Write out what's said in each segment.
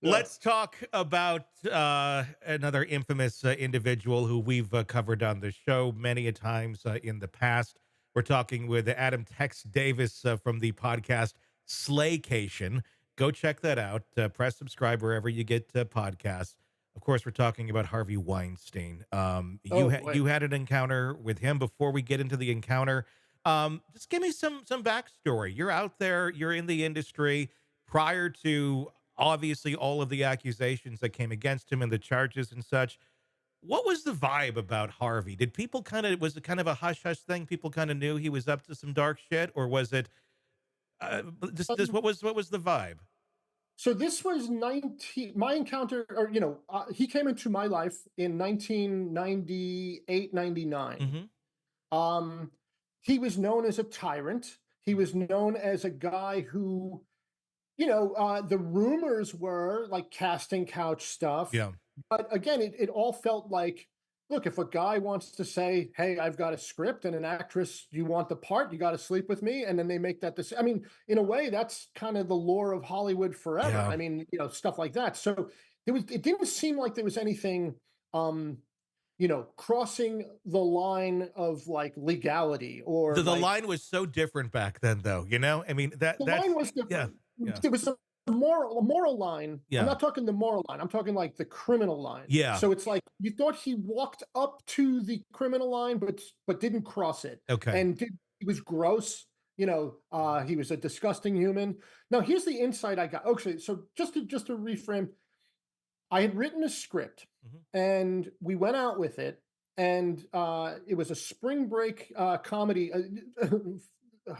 Yeah. Let's talk about another infamous individual who we've covered on the show many a times in the past. We're talking with Adam Tex Davis from the podcast Slaycation. Go check that out. Press subscribe wherever you get podcasts. Of course, we're talking about Harvey Weinstein. Oh boy. You had an encounter with him. Before we get into the encounter, just give me some backstory. You're out there. You're in the industry prior to obviously all of the accusations that came against him and the charges and such. What was the vibe about Harvey? Did people was it kind of a hush hush thing? People kind of knew he was up to some dark shit, or was it just Um, what was the vibe? so this was 19, my encounter, or, he came into my life in 1998, 99. Hmm. Um, he was known as a tyrant. He was known as a guy who, the rumors were like casting couch stuff. Yeah. But again, it all felt like, look, if a guy wants to say, hey, I've got a script and an actress, you want the part, you got to sleep with me. And then they make that decision. I mean, in a way, that's kind of the lore of Hollywood forever. Yeah. I mean, stuff like that. So it didn't seem like there was anything, um, crossing the line of like legality or The like line was so different back then, though. I mean the line that's was yeah, different. yeah, There was a moral line. I'm yeah, not talking the moral line. I'm talking like the criminal line. yeah. So it's like you thought he walked up to the criminal line, but didn't cross it, Okay. and he was gross. He was a disgusting human. Now here's the insight I got. Okay, so just to reframe, I had written a script, Hmm. and we went out with it, and it was a spring break comedy.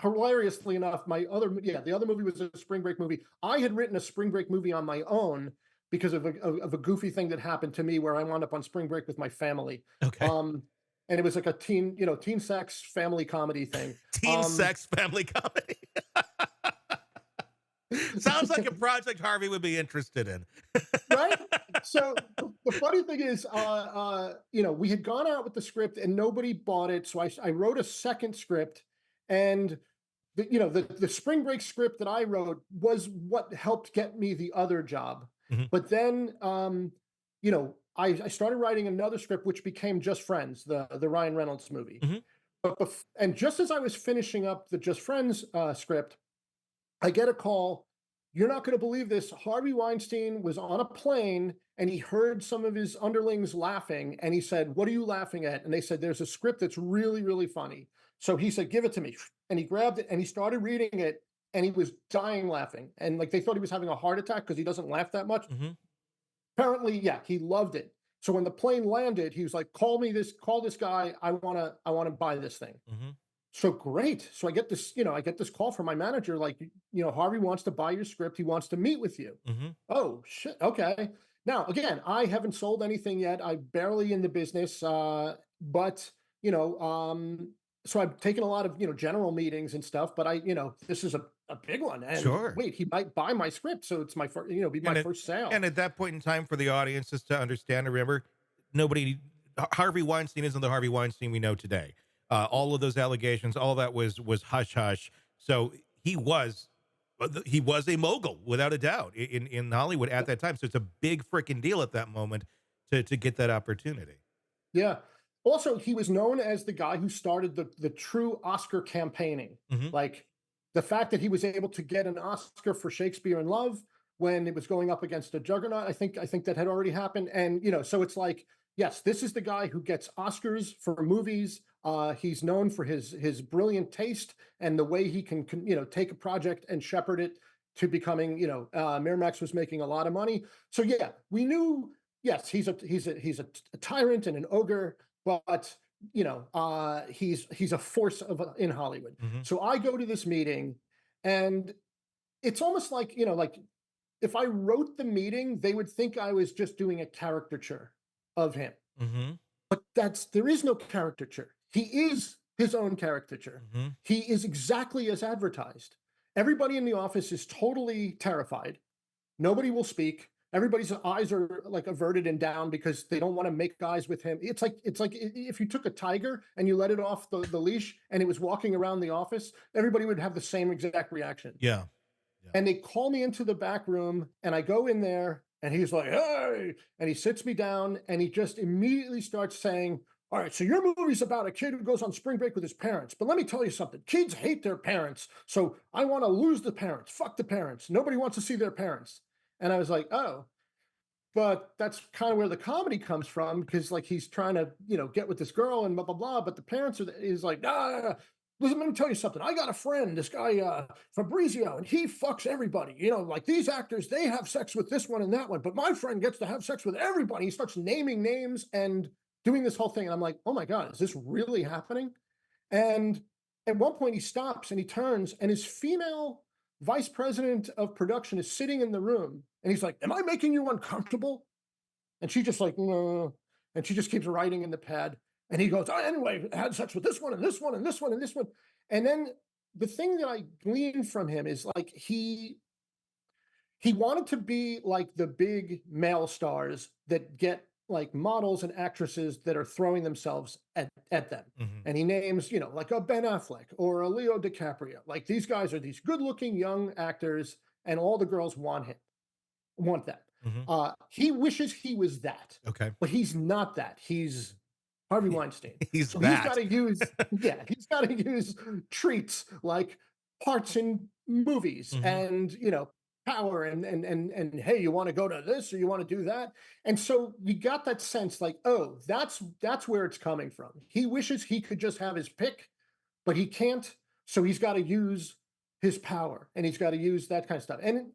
Hilariously enough, the other movie was a spring break movie. I had written a spring break movie on my own because of a goofy thing that happened to me where I wound up on spring break with my family. Okay. Um, and it was like a teen sex family comedy thing. Teen Um, sex family comedy. Sounds like a project Harvey would be interested in. right? So the funny thing is, we had gone out with the script and nobody bought it. So I wrote a second script, and the spring break script that I wrote was what helped get me the other job. Mhm. But then, I started writing another script, which became Just Friends, the Ryan Reynolds movie. Mhm. And just as I was finishing up the Just Friends script, I get a call. You're not going to believe this. Harvey Weinstein was on a plane and he heard some of his underlings laughing. And he said, "What are you laughing at?" And they said, "There's a script that's really, really funny." So he said, "Give it to me." And he grabbed it and he started reading it, and he was dying laughing. And like they thought he was having a heart attack because he doesn't laugh that much. Mhm. Apparently, yeah, he loved it. So when the plane landed, he was like, call this guy. I want to buy this thing." Mhm. So great. So I get this call from my manager, like, Harvey wants to buy your script. He wants to meet with you. Mhm. Oh, shit. Okay. Now, again, I haven't sold anything yet. I'm barely in the business. But, you know, so I've taken a lot of, general meetings and stuff, but this is a big one. And Sure. wait, he might buy my script. So it's my first, be my And first sale. at that point in time, for the audience, just to understand and remember, nobody Harvey Weinstein isn't the Harvey Weinstein we know today. All of those allegations, all that was hush hush. So he was a mogul without a doubt in Hollywood at that time. So it's a big freaking deal at that moment to get that opportunity. Yeah. Also, he was known as the guy who started the true Oscar campaigning. Hmm. Like the fact that he was able to get an Oscar for Shakespeare in Love when it was going up against a juggernaut. I think that had already happened. And so it's like, yes, this is the guy who gets Oscars for movies. He's known for his brilliant taste and the way he can take a project and shepherd it to becoming, Miramax was making a lot of money. So yeah, we knew, yes, he's a tyrant and an ogre, but he's a force in Hollywood. Hmm. So I go to this meeting, and it's almost like like if I wrote the meeting, they would think I was just doing a caricature of him. Hmm. But there is no caricature. He is his own caricature. Hmm. He is exactly as advertised. Everybody in the office is totally terrified. Nobody will speak. Everybody's eyes are like averted and down because they don't want to make eyes with him. It's like if you took a tiger and you let it off the leash and it was walking around the office, everybody would have the same exact reaction. Yeah. Yeah. And they call me into the back room, and I go in there, and he's like, "Hey," and he sits me down, and he just immediately starts saying, "All right, so your movie's about a kid who goes on spring break with his parents, but let me tell you something. Kids hate their parents, so I want to lose the parents. Fuck the parents. Nobody wants to see their parents." And I was like, "Oh." But that's kind of where the comedy comes from, because like he's trying to, get with this girl and blah blah blah. But the parents are is like, nah, nah, nah. Listen, let me tell you something. I got a friend, this guy Fabrizio, and he fucks everybody. Like these actors, they have sex with this one and that one, but my friend gets to have sex with everybody. He starts naming names and doing this whole thing, and I'm like, oh my god, is this really happening? And at one point, he stops and he turns, and his female vice president of production is sitting in the room, and he's like, "Am I making you uncomfortable?" And she just like, no, and she just keeps writing in the pad. And he goes, "Oh, anyway, I had sex with this one and this one and this one and this one." And then the thing that I gleaned from him is like he wanted to be like the big male stars that get like models and actresses that are throwing themselves at them. Hmm. And he names, like a Ben Affleck or a Leo DiCaprio. Like these guys are these good looking young actors, and all the girls want that. Hmm. He wishes he was that, Okay. but he's not that. He's Harvey Weinstein. He's So he's got that. to use, yeah, he's got to use treats like parts in movies Hmm. and, power and hey, you want to go to this or you want to do that? And so you got that sense like, oh, that's where it's coming from. He wishes he could just have his pick, but he can't. So he's got to use his power and he's got to use that kind of stuff. And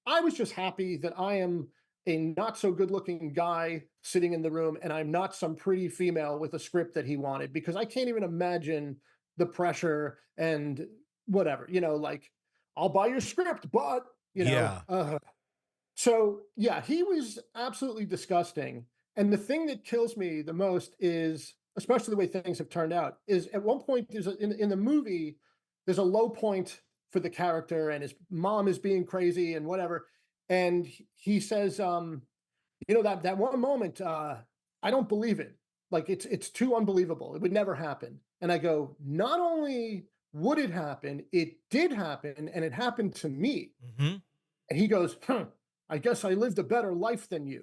I was just happy that I am a not so good looking guy sitting in the room and I'm not some pretty female with a script that he wanted, because I can't even imagine the pressure and whatever, like I'll buy your script, but Yeah. so yeah, he was absolutely disgusting. And the thing that kills me the most is, especially the way things have turned out, is at one point in the movie, there's a low point for the character, and his mom is being crazy and whatever. And he says, that one moment, I don't believe it. Like it's too unbelievable. It would never happen. And I go, not only would it happen, it did happen, and it happened to me. Hmm. And he goes, huh, I guess I lived a better life than you.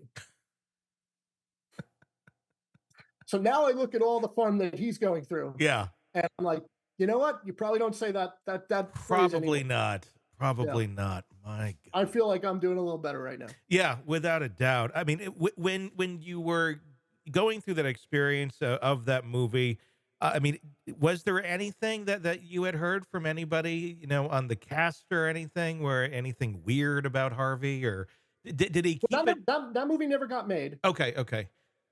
So now I look at all the fun that he's going through, Yeah. and I'm like, you know what? You probably don't say that phrase anymore. Probably not. Yeah. Probably not. My I God. feel like I'm doing a little better right now. Yeah, without a doubt. I mean, when you were going through that experience of that movie, I mean, was there anything that you had heard from anybody, on the cast or anything, where anything weird about Harvey, or did he Well, keep it? that movie never got made. Okay, okay,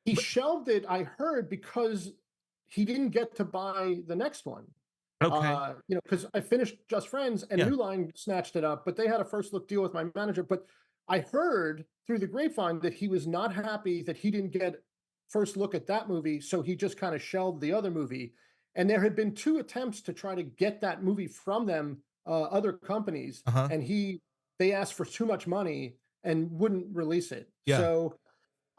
He but shelved it, I heard, because he didn't get to buy the next one. okay, Because I finished Just Friends and yeah, New Line snatched it up, but they had a first look deal with my manager. But I heard through the grapevine that he was not happy that he didn't get first look at that movie, so he just kind of shelved the other movie. And there had been two attempts to try to get that movie from them, other companies, uh huh, and they asked for too much money and wouldn't release it. yeah, So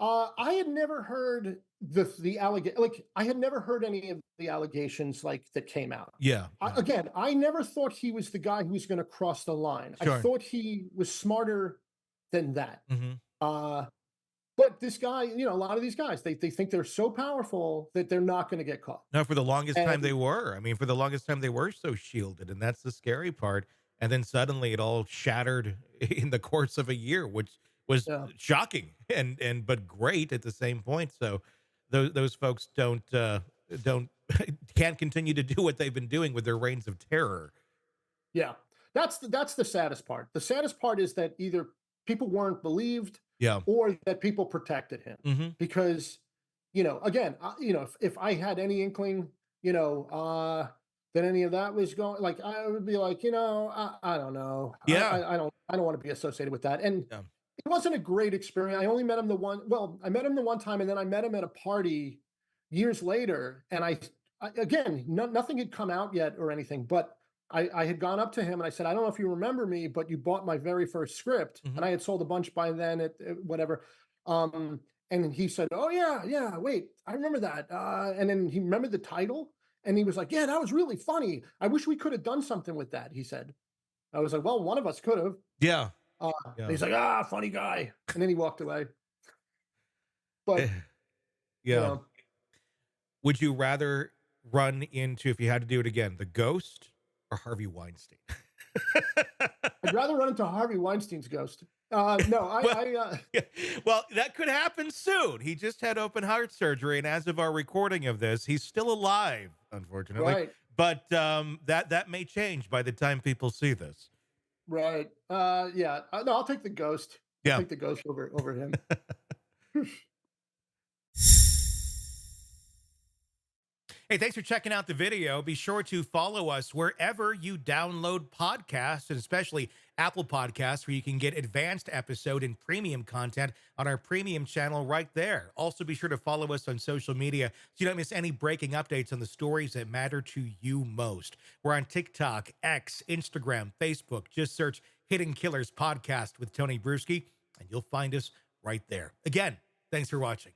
I had never heard the allegation. Like I had never heard any of the allegations like that came out. yeah, yeah, Again, I never thought he was the guy who was going to cross the line. I sure, thought he was smarter than that. hmm, Uh, but this guy, a lot of these guys, they think they're so powerful that they're not going to get caught. no, for the longest And time they were. I mean, for the longest time they were so shielded, and that's the scary part. And then suddenly it all shattered in the course of a year, which was yeah, shocking and but great at the same point. So those folks don't can't continue to do what they've been doing with their reigns of terror. yeah, that's the saddest part. The saddest part is that either people weren't believed Yeah. or that people protected him, Hmm. because again, if I had any inkling, that any of that was going, like I would be like, I don't know, Yeah. I don't want to be associated with that. And Yeah. it wasn't a great experience. I only met him I met him the one time, and then I met him at a party years later, and again, nothing had come out yet or anything, but I had gone up to him and I said, I don't know if you remember me, but you bought my very first script, Hmm. and I had sold a bunch by then at whatever. Um, and he said, "Oh yeah, yeah, wait, I remember that." And then he remembered the title, and he was like, "Yeah, that was really funny. I wish we could have done something with that." He said, I was like, well, one of us could have. Yeah. Uh, Yeah. he's like, funny guy. And then he walked away. Eh, But, you yeah. know, Would you rather run into, if you had to do it again, the ghost or Harvey Weinstein? I'd rather run into Harvey Weinstein's ghost. No, Well, yeah, well, that could happen soon. He just had open heart surgery, and as of our recording of this, he's still alive, unfortunately. right, But that may change by the time people see this. right. Yeah, no, I'll take the ghost. I'll Yeah. take the ghost over him. Hey, thanks for checking out the video. Be sure to follow us wherever you download podcasts, and especially Apple Podcasts, where you can get advanced episode and premium content on our premium channel right there. Also, be sure to follow us on social media so you don't miss any breaking updates on the stories that matter to you most. We're on TikTok, X, Instagram, Facebook. Just search Hidden Killers Podcast with Tony Brueski, and you'll find us right there. Again, thanks for watching.